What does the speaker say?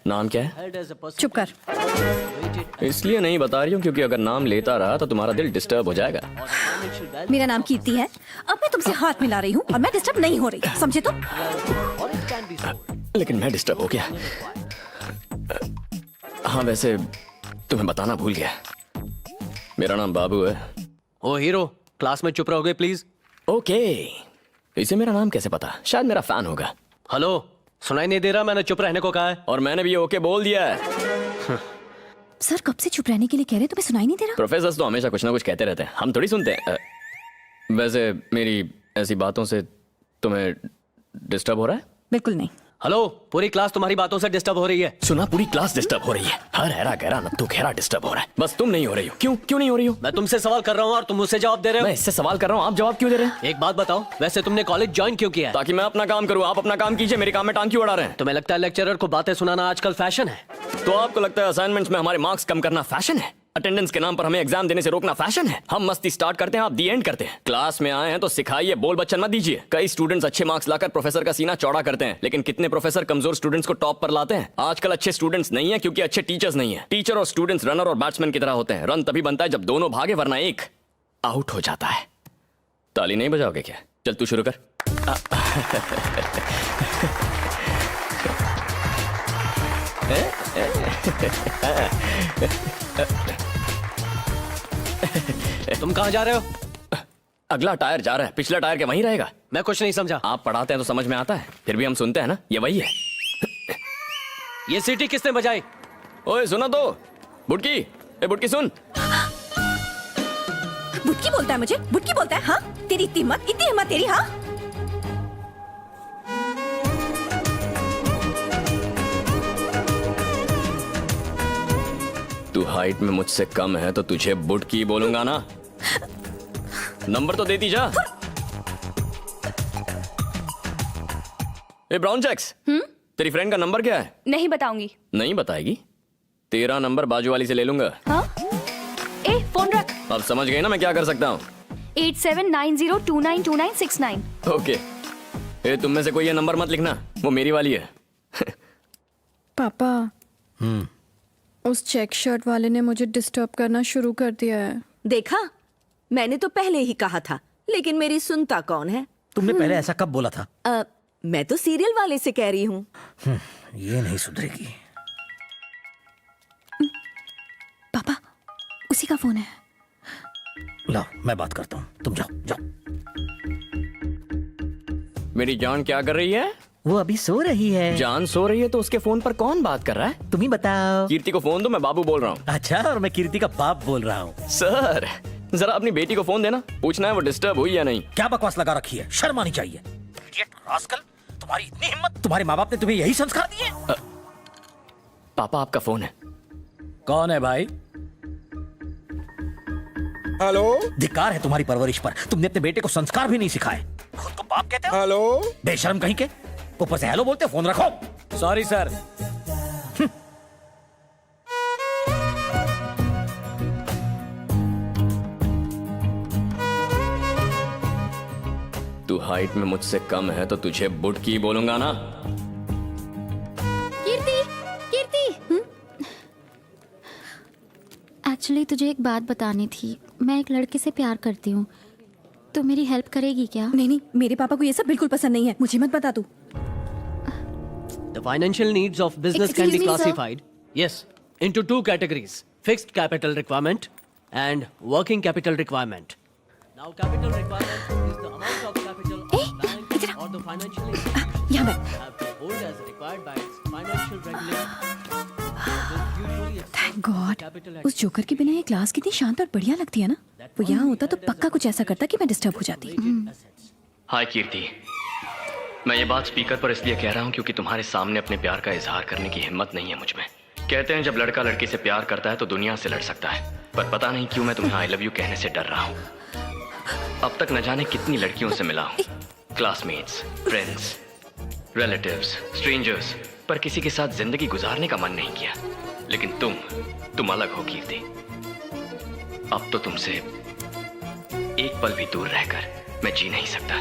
नाम क्या है? चुप कर। इसलिए नहीं बता रही हूँ क्योंकि अगर नाम लेता रहा तो तुम्हारा दिल डिस्टर्ब हो जाएगा। मेरा नाम कीर्ति है। अब मैं तुमसे हाथ मिला रही हूँ और मैं डिस्टर्ब नहीं हो रही, समझे तुम? लेकिन मैं डिस्टर्ब हो गया। हाँ वैसे तुम्हें बताना भूल गया, मेरा नाम बाबू है। ओ हीरो, क्लास में चुप रहोगे प्लीज। ओके, इसे मेरा नाम कैसे पता? शायद मेरा फैन होगा। हेलो, सुनाई नहीं दे रहा? मैंने चुप रहने को कहा है। और मैंने भी ओके बोल दिया है। सर कब से चुप रहने के लिए कह रहे, तुम्हें सुनाई नहीं दे रहा? प्रोफेसर तो हमेशा कुछ ना कुछ कहते रहते हैं, हम थोड़ी सुनते हैं। वैसे मेरी ऐसी बातों से तुम्हें डिस्टर्ब हो रहा है? बिल्कुल नहीं। हेलो, पूरी क्लास तुम्हारी बातों से डिस्टर्ब हो रही है। सुना, पूरी क्लास डिस्टर्ब हो रही है। हर हैरा गहरा नत्थु घेरा डिस्टर्ब हो रहा है, बस तुम नहीं हो रही हो। क्यों नहीं हो रही हो? मैं तुमसे सवाल कर रहा हूँ और तुम मुझसे जवाब दे रहे हो। मैं इससे सवाल कर रहा हूँ, आप जवाब क्यों दे रहे हैं? एक बात बताओ, वैसे तुमने कॉलेज ज्वाइन क्यों किया है? ताकि मैं अपना काम करूँ, आप अपना काम कीजिए, मेरे काम में टांग क्यों अड़ा रहे हैं? तुम्हें लगता है लेक्चरर को बातें सुनाना आजकल फैशन है? तो आपको लगता है असाइनमेंट्स में हमारे मार्क्स कम करना फैशन है? अटेंडेंस के नाम पर हमें एग्जाम देने से रोकना फैशन है? हम मस्ती स्टार्ट करते हैं, आप दी एंड करते हैं। क्लास में आए हैं तो सिखाइए, बोल बच्चन मत दीजिए। कई स्टूडेंट्स अच्छे मार्क्स लाकर प्रोफेसर का सीना चौड़ा करते हैं, लेकिन कितने प्रोफेसर कमजोर स्टूडेंट्स को टॉप पर लाते हैं? आजकल अच्छे स्टूडेंट्स नहीं है क्योंकि अच्छे टीचर्स नहीं है। टीचर और स्टूडेंट्स रनर और बैट्समैन की तरह होते हैं। रन तभी बनता है जब दोनों भागे, वरना एक आउट हो जाता है। ताली नहीं बजाओगे क्या? चल तू शुरू कर। तुम कहाँ जा रहे हो? अगला टायर जा रहा है, पिछला टायर क्या वहीं रहेगा? मैं कुछ नहीं समझा। आप पढ़ाते हैं तो समझ में आता है, फिर भी हम सुनते हैं ना, ये वही है। ये सीटी किसने बजाई? ओए सुना तो, बुटकी, ए बुटकी सुन। बुटकी बोलता है मुझे? बुटकी बोलता है? हाँ, तेरी इतनी हिम्मत तेरी? हाँ, तू हाइट में मुझसे कम है तो तुझे बुटकी बोलूंगा ना। नंबर तो देती जा। ए ब्राउन चेक्स, तेरी फ्रेंड का नंबर क्या है? नहीं बताऊंगी। नहीं बताएगी? तेरा नंबर बाजू वाली से ले लूंगा। हाँ? ए फोन रख। अब समझ गई ना मैं क्या कर सकता हूँ? 8790292969। ओके। ए तुम में से कोई ये नंबर मत लिखना, वो मेरी वाली है। पापा, उस चेक शर्ट वाले ने मुझे डिस्टर्ब करना शुरू कर दिया है। देखा, मैंने तो पहले ही कहा था, लेकिन मेरी सुनता कौन है? तुमने पहले ऐसा कब बोला था? मैं तो सीरियल वाले से कह रही हूँ। ये नहीं सुधरेगी। पापा उसी का फोन है। लाओ मैं बात करता हूँ, तुम जाओ जाओ। मेरी जान क्या कर रही है? वो अभी सो रही है। जान सो रही है तो उसके फोन पर कौन बात कर रहा है? तुम ही बताओ। कीर्ति को फोन दो, मैं बाबू बोल रहा हूँ। अच्छा, और मैं कीर्ति का बाप बोल रहा हूँ। सर जरा अपनी बेटी को फोन देना, पूछना है वो डिस्टर्ब हुई या नहीं। क्या बकवास लगा रखी है, शर्म आनी चाहिए। इडियट रास्कल, तुम्हारी इतनी हिम्मत, तुम्हारे माँ बाप ने तुम्हें यही संस्कार दिए? पापा आपका फोन है। कौन है भाई? हेलो धिक्कार है तुम्हारी परवरिश पर, तुमने अपने बेटे को संस्कार भी नहीं सिखाए। खुद को बाप कहते हो? हेलो बेशर्म कहीं के, ऊपर से हेलो बोलते, फोन रखो। Sorry sir. तू हाइट में मुझसे कम है तो तुझे बुटकी बोलूंगा ना। कीर्ति, कीर्ति। एक्चुअली तुझे एक बात बतानी थी। मैं एक लड़के से प्यार करती हूँ, तो मेरी हेल्प करेगी क्या? नहीं, मेरे पापा को ये सब बिल्कुल पसंद नहीं है, मुझे मत बता तू। The financial needs of business can be Excuse me, sir. classified, yes, into two categories: fixed capital requirement and working capital requirement. Now, capital requirement is the amount of capital of bank इधर आ। or the financial institution यहाँ बैठ। have to hold as required by its financial regulations. This usually exceeds thank the God, capital उस joker के बिना ये class कितनी शांत और बढ़िया लगती है ना। वो यहाँ होता तो पक्का कुछ ऐसा करता कि मैं डिस्टर्ब हो जाती। assets. हाय कीर्ति, मैं ये बात स्पीकर पर इसलिए कह रहा हूँ क्योंकि तुम्हारे सामने अपने प्यार का इजहार करने की हिम्मत नहीं है मुझ में। कहते हैं जब लड़का लड़की से प्यार करता है तो दुनिया से लड़ सकता है, पर पता नहीं क्यों मैं तुम्हें आई लव यू कहने से डर रहा हूँ। अब तक न जाने कितनी लड़कियों से मिला हूँ, क्लासमेट्स, फ्रेंड्स, रिलेटिव्स, स्ट्रेंजर्स, पर किसी के साथ जिंदगी गुजारने का मन नहीं किया। लेकिन तुम अलग हो कीर्ति। अब तो तुमसे एक पल भी दूर रहकर मैं जी नहीं सकता।